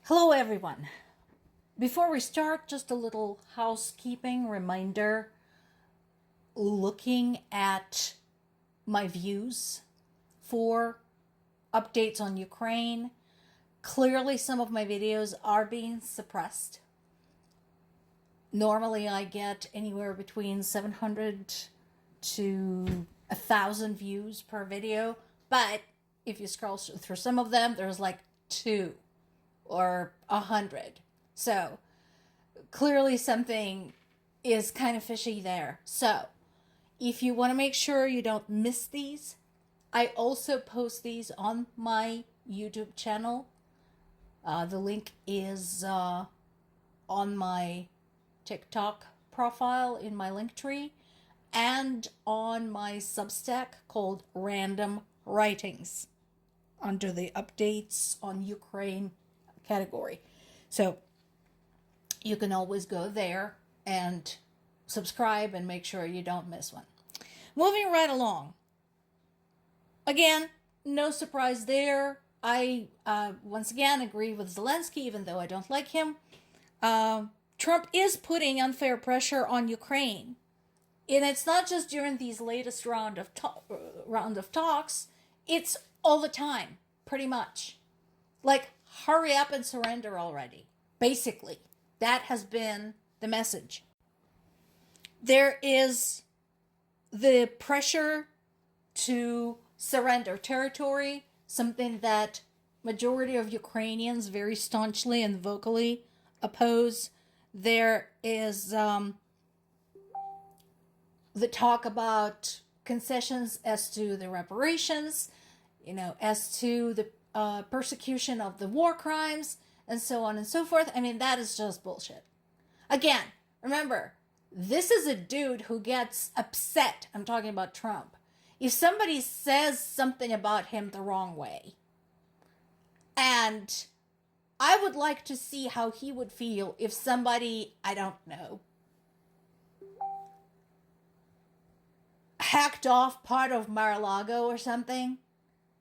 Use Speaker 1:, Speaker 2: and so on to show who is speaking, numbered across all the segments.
Speaker 1: Hello, everyone. Before we start, just a little housekeeping reminder. Looking at my views for updates on Ukraine, clearly some of my videos are being suppressed. Normally, I get anywhere between 700 to 1,000 views per video, but if you scroll through some of them, there's like 2 or 100. So clearly something is kind of fishy there. So if you want to make sure you don't miss these, I also post these on my YouTube channel. The link is on my TikTok profile in my link tree and on my Substack called Random Writings under the updates on Ukraine category. So you can always go there and subscribe and make sure you don't miss one. Moving right along. Again, no surprise there. I once again agree with Zelensky, even though I don't like him. Trump is putting unfair pressure on Ukraine. And it's not just during these latest round of talks. It's all the time, pretty much. Like, hurry up and surrender already. Basically, that has been the message. There is the pressure to surrender territory, something that majority of Ukrainians very staunchly and vocally oppose. There is the talk about concessions as to the reparations, as to the persecution of the war crimes, and so on and so forth. I mean, that is just bullshit. Again, remember, this is a dude who gets upset. I'm talking about Trump. If somebody says something about him the wrong way, and I would like to see how he would feel if somebody, I don't know, hacked off part of Mar-a-Lago or something,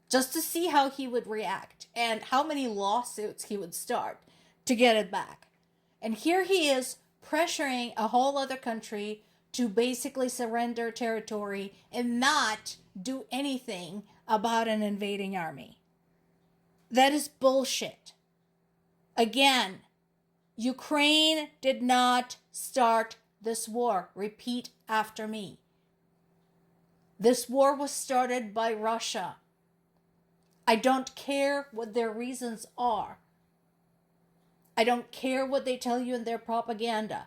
Speaker 1: just to see how he would react and how many lawsuits he would start to get it back. And here he is pressuring a whole other country to basically surrender territory and not do anything about an invading army. That is bullshit. Again, Ukraine did not start this war. Repeat after me. This war was started by Russia. I don't care what their reasons are. I don't care what they tell you in their propaganda.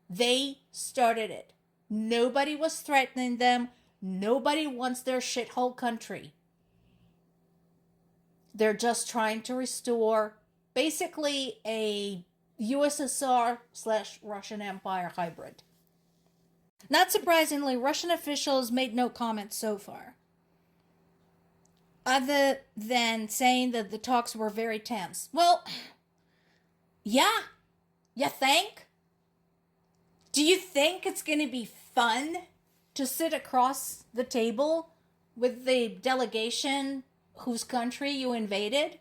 Speaker 1: They started it. Nobody was threatening them. Nobody wants their shithole country. They're just trying to restore basically a USSR/Russian Empire hybrid. Not surprisingly, Russian officials made no comments so far, other than saying that the talks were very tense. Well, yeah, you think? Do you think it's going to be fun to sit across the table with the delegation whose country you invaded?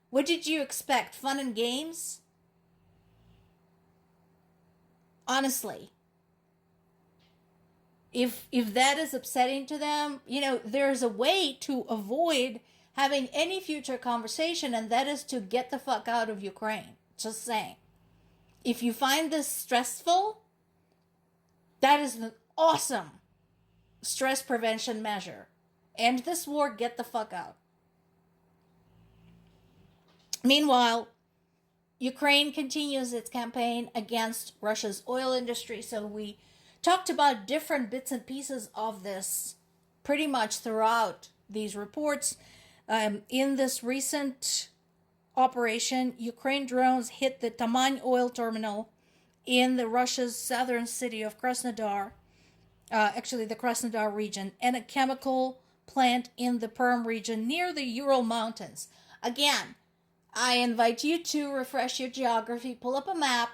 Speaker 1: What did you expect? Fun and games? Honestly, if that is upsetting to them, there's a way to avoid having any future conversation, and that is to get the fuck out of Ukraine. Just saying. If you find this stressful, that is an awesome stress prevention measure. End this war, get the fuck out. Meanwhile, Ukraine continues its campaign against Russia's oil industry. So we talked about different bits and pieces of this pretty much throughout these reports. In this recent operation, Ukraine drones hit the Taman oil terminal in the Russia's southern city of Krasnodar, actually the Krasnodar region, and a chemical plant in the Perm region near the Ural Mountains. Again, I invite you to refresh your geography, pull up a map,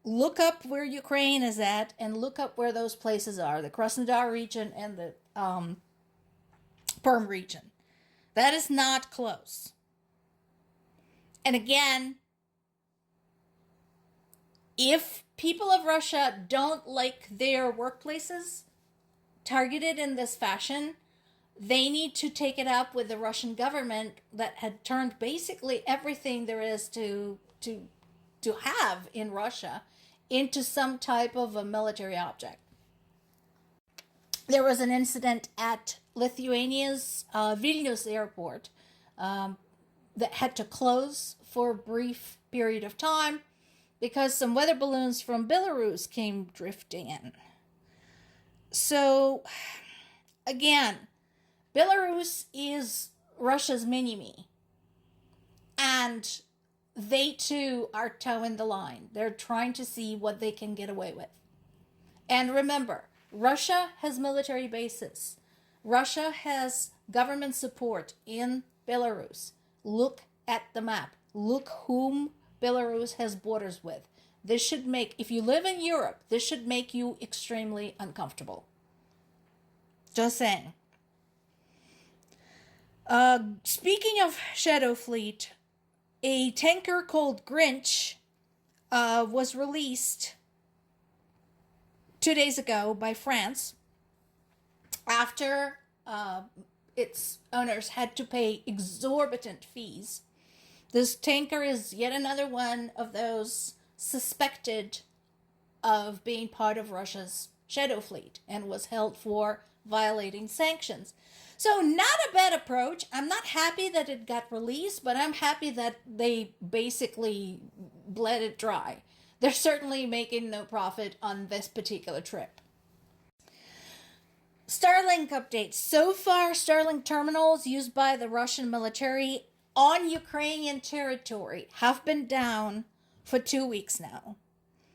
Speaker 1: look up where Ukraine is at, and look up where those places are, the Krasnodar region and the Perm region. That is not close. And again, If people of Russia don't like their workplaces targeted in this fashion, they need to take it up with the Russian government that had turned basically everything there is to have in Russia into some type of a military object. There was an incident at Lithuania's Vilnius airport that had to close for a brief period of time because some weather balloons from Belarus came drifting in. So, again, Belarus is Russia's mini-me. And they too are toeing the line. They're trying to see what they can get away with. And remember, Russia has military bases. Russia has government support in Belarus. Look at the map. Look whom Belarus has borders with. This should make, if you live in Europe, this should make you extremely uncomfortable. Just saying. Speaking of Shadow Fleet, a tanker called Grinch was released 2 days ago by France after its owners had to pay exorbitant fees. This tanker is yet another one of those suspected of being part of Russia's Shadow Fleet and was held for violating sanctions. So not a bad approach. I'm not happy that it got released, but I'm happy that they basically bled it dry. They're certainly making no profit on this particular trip. Starlink updates. So far, Starlink terminals used by the Russian military on Ukrainian territory have been down for 2 weeks now.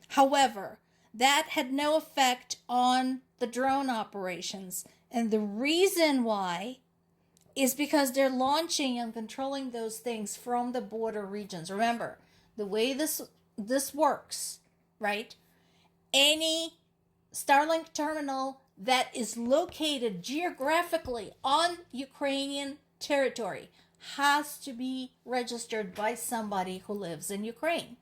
Speaker 1: However, that had no effect on the drone operations. And the reason why is because they're launching and controlling those things from the border regions. Remember, the way this works, right? Any Starlink terminal that is located geographically on Ukrainian territory has to be registered by somebody who lives in Ukraine.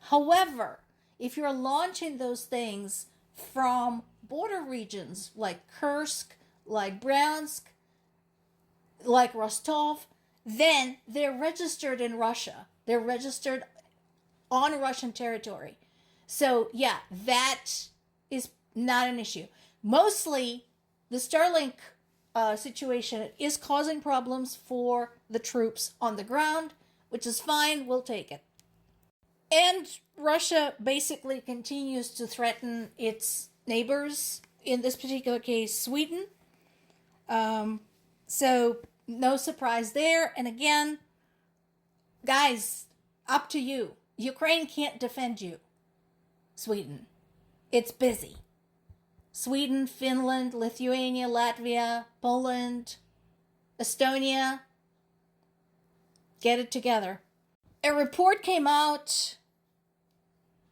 Speaker 1: However, if you're launching those things from border regions like Kursk, like Bryansk, like Rostov, then they're registered in Russia. They're registered on Russian territory. So yeah, that is not an issue. Mostly, the Starlink situation is causing problems for the troops on the ground, which is fine. We'll take it. And Russia basically continues to threaten its neighbors, in this particular case, Sweden. So no surprise there. And again, guys, up to you. Ukraine can't defend you, Sweden. It's busy. Sweden, Finland, Lithuania, Latvia, Poland, Estonia. Get it together. A report came out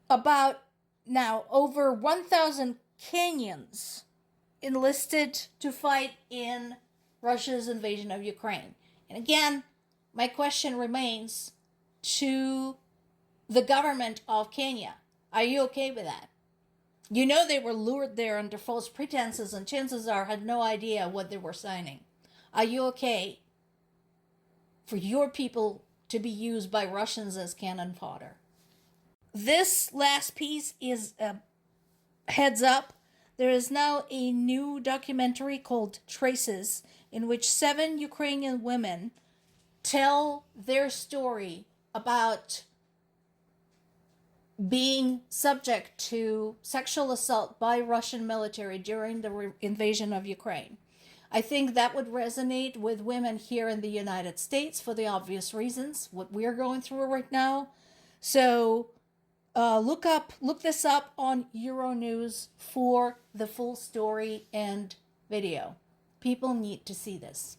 Speaker 1: about now over 1,000 Kenyans enlisted to fight in Russia's invasion of Ukraine. And again, my question remains to the government of Kenya. Are you okay with that? You know they were lured there under false pretenses and chances are had no idea what they were signing. Are you okay for your people to be used by Russians as cannon fodder? This last piece is a heads up. There is now a new documentary called Traces, in which 7 Ukrainian women tell their story about being subject to sexual assault by Russian military during the invasion of Ukraine. I think that would resonate with women here in the United States for the obvious reasons, what we're going through right now. So look this up on Euronews for the full story and video. People need to see this.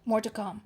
Speaker 1: More to come.